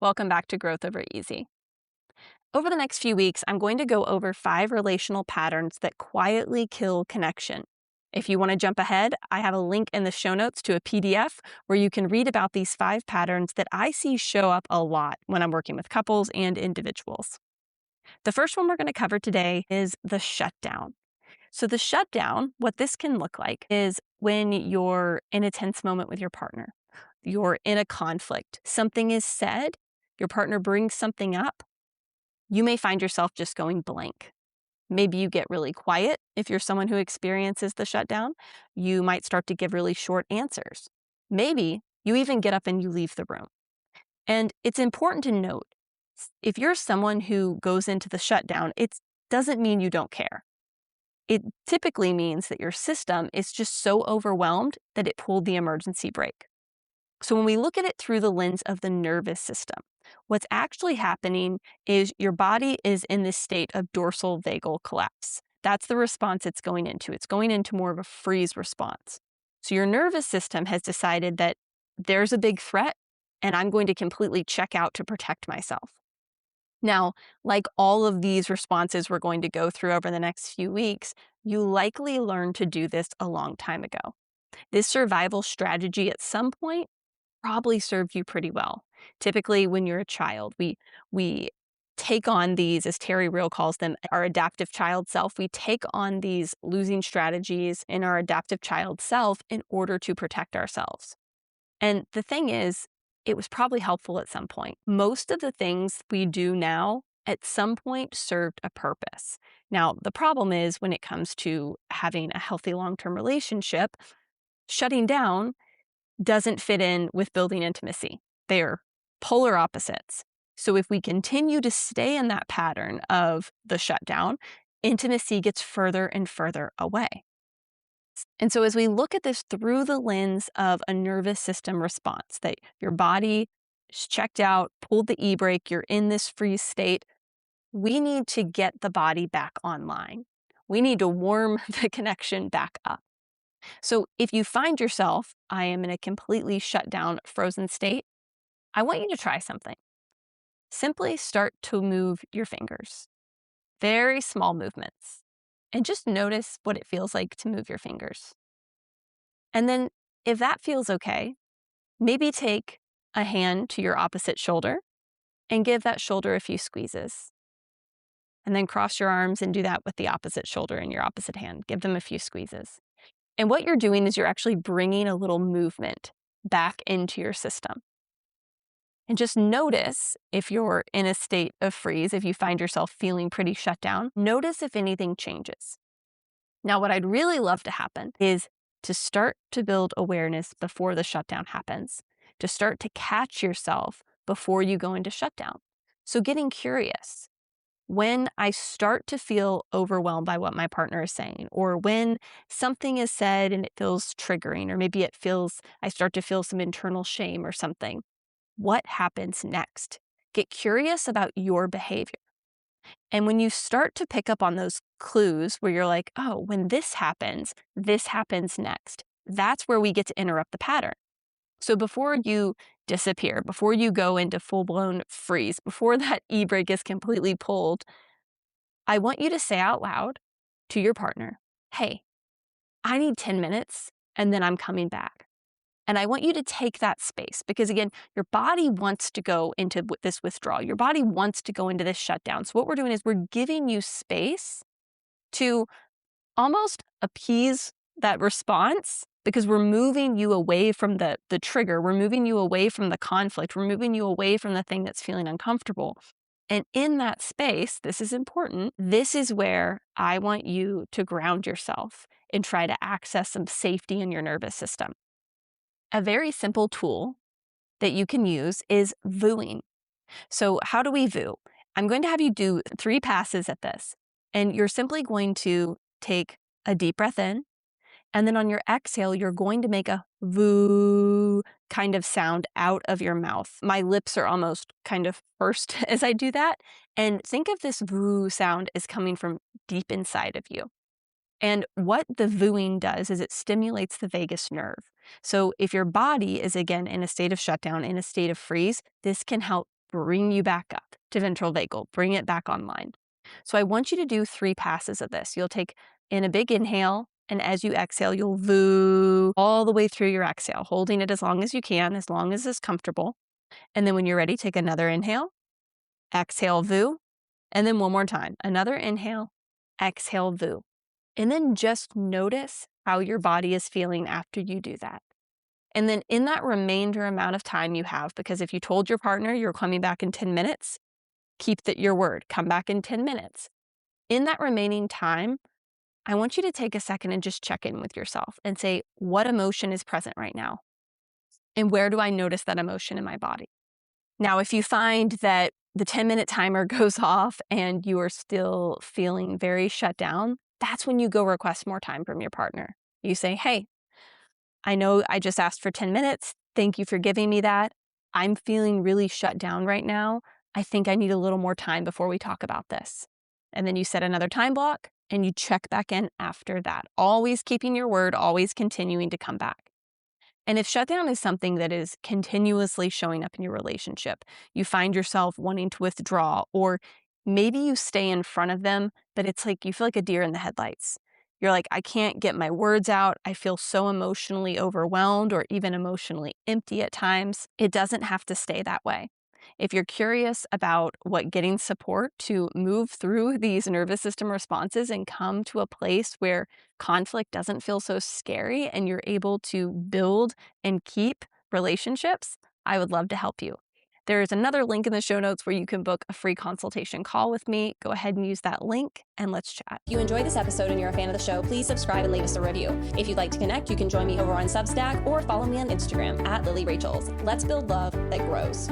Welcome back to Growth Over Easy. Over the next few weeks, I'm going to go over 5 relational patterns that quietly kill connection. If you want to jump ahead, I have a link in the show notes to a PDF where you can read about these 5 patterns that I see show up a lot when I'm working with couples and individuals. The first one we're going to cover today is the shutdown. So the shutdown, what this can look like is when you're in a tense moment with your partner, you're in a conflict, something is said, your partner brings something up, you may find yourself just going blank. Maybe you get really quiet if you're someone who experiences the shutdown. You might start to give really short answers. Maybe you even get up and you leave the room. And it's important to note, if you're someone who goes into the shutdown, it doesn't mean you don't care. It typically means that your system is just so overwhelmed that it pulled the emergency brake. So when we look at it through the lens of the nervous system, what's actually happening is your body is in this state of dorsal vagal collapse. That's the response it's going into. It's going into more of a freeze response. So your nervous system has decided that there's a big threat and I'm going to completely check out to protect myself. Now, like all of these responses we're going to go through over the next few weeks, you likely learned to do this a long time ago. This survival strategy at some point probably served you pretty well. Typically, when you're a child, we take on these, as Terry Real calls them, our adaptive child self. We take on these losing strategies in our adaptive child self in order to protect ourselves. And the thing is, it was probably helpful at some point. Most of the things we do now at some point served a purpose. Now, the problem is when it comes to having a healthy long-term relationship, shutting down doesn't fit in with building intimacy. They are polar opposites. So if we continue to stay in that pattern of the shutdown, intimacy gets further and further away. And so as we look at this through the lens of a nervous system response, that your body is checked out, pulled the e-brake, you're in this freeze state, we need to get the body back online. We need to warm the connection back up. So if you find yourself, I am in a completely shut down, frozen state, I want you to try something. Simply start to move your fingers. Very small movements. And just notice what it feels like to move your fingers. And then if that feels okay, maybe take a hand to your opposite shoulder and give that shoulder a few squeezes. And then cross your arms and do that with the opposite shoulder and your opposite hand. Give them a few squeezes. And what you're doing is you're actually bringing a little movement back into your system. And just notice if you're in a state of freeze, if you find yourself feeling pretty shut down, notice if anything changes. Now, what I'd really love to happen is to start to build awareness before the shutdown happens, to start to catch yourself before you go into shutdown. So getting curious. When I start to feel overwhelmed by what my partner is saying, or when something is said and it feels triggering, or maybe I start to feel some internal shame or something, what happens next? Get curious about your behavior. And when you start to pick up on those clues where you're like, oh, when this happens next, that's where we get to interrupt the pattern. So before you disappear, before you go into full-blown freeze, before that e-brake is completely pulled, I want you to say out loud to your partner, hey, I need 10 minutes and then I'm coming back. And I want you to take that space because, again, your body wants to go into this withdrawal. Your body wants to go into this shutdown. So what we're doing is we're giving you space to almost appease that response because we're moving you away from the trigger. We're moving you away from the conflict. We're moving you away from the thing that's feeling uncomfortable. And in that space, this is important, this is where I want you to ground yourself and try to access some safety in your nervous system. A very simple tool that you can use is VOOing. So how do we VOO? I'm going to have you do 3 passes at this. And you're simply going to take a deep breath in. And then on your exhale, you're going to make a VOO kind of sound out of your mouth. My lips are almost kind of pursed as I do that. And think of this VOO sound as coming from deep inside of you. And what the VOOing does is it stimulates the vagus nerve. So if your body is, again, in a state of shutdown, in a state of freeze, this can help bring you back up to ventral vagal, bring it back online. So I want you to do 3 passes of this. You'll take in a big inhale, and as you exhale, you'll voo all the way through your exhale, holding it as long as you can, as long as it's comfortable. And then when you're ready, take another inhale, exhale, voo, and then one more time. Another inhale, exhale, voo. And then just notice how your body is feeling after you do that. And then in that remainder amount of time you have, because if you told your partner you're coming back in 10 minutes, keep your word, come back in 10 minutes. In that remaining time, I want you to take a second and just check in with yourself and say, what emotion is present right now? And where do I notice that emotion in my body? Now, if you find that the 10-minute timer goes off and you are still feeling very shut down, that's when you go request more time from your partner. You say, hey, I know I just asked for 10 minutes. Thank you for giving me that. I'm feeling really shut down right now. I think I need a little more time before we talk about this. And then you set another time block and you check back in after that, always keeping your word, always continuing to come back. And if shutdown is something that is continuously showing up in your relationship, you find yourself wanting to withdraw, or maybe you stay in front of them, but it's like you feel like a deer in the headlights. You're like, I can't get my words out. I feel so emotionally overwhelmed or even emotionally empty at times. It doesn't have to stay that way. If you're curious about what getting support to move through these nervous system responses and come to a place where conflict doesn't feel so scary and you're able to build and keep relationships, I would love to help you. There is another link in the show notes where you can book a free consultation call with me. Go ahead and use that link and let's chat. If you enjoyed this episode and you're a fan of the show, please subscribe and leave us a review. If you'd like to connect, you can join me over on Substack or follow me on Instagram @LilyRachels. Let's build love that grows.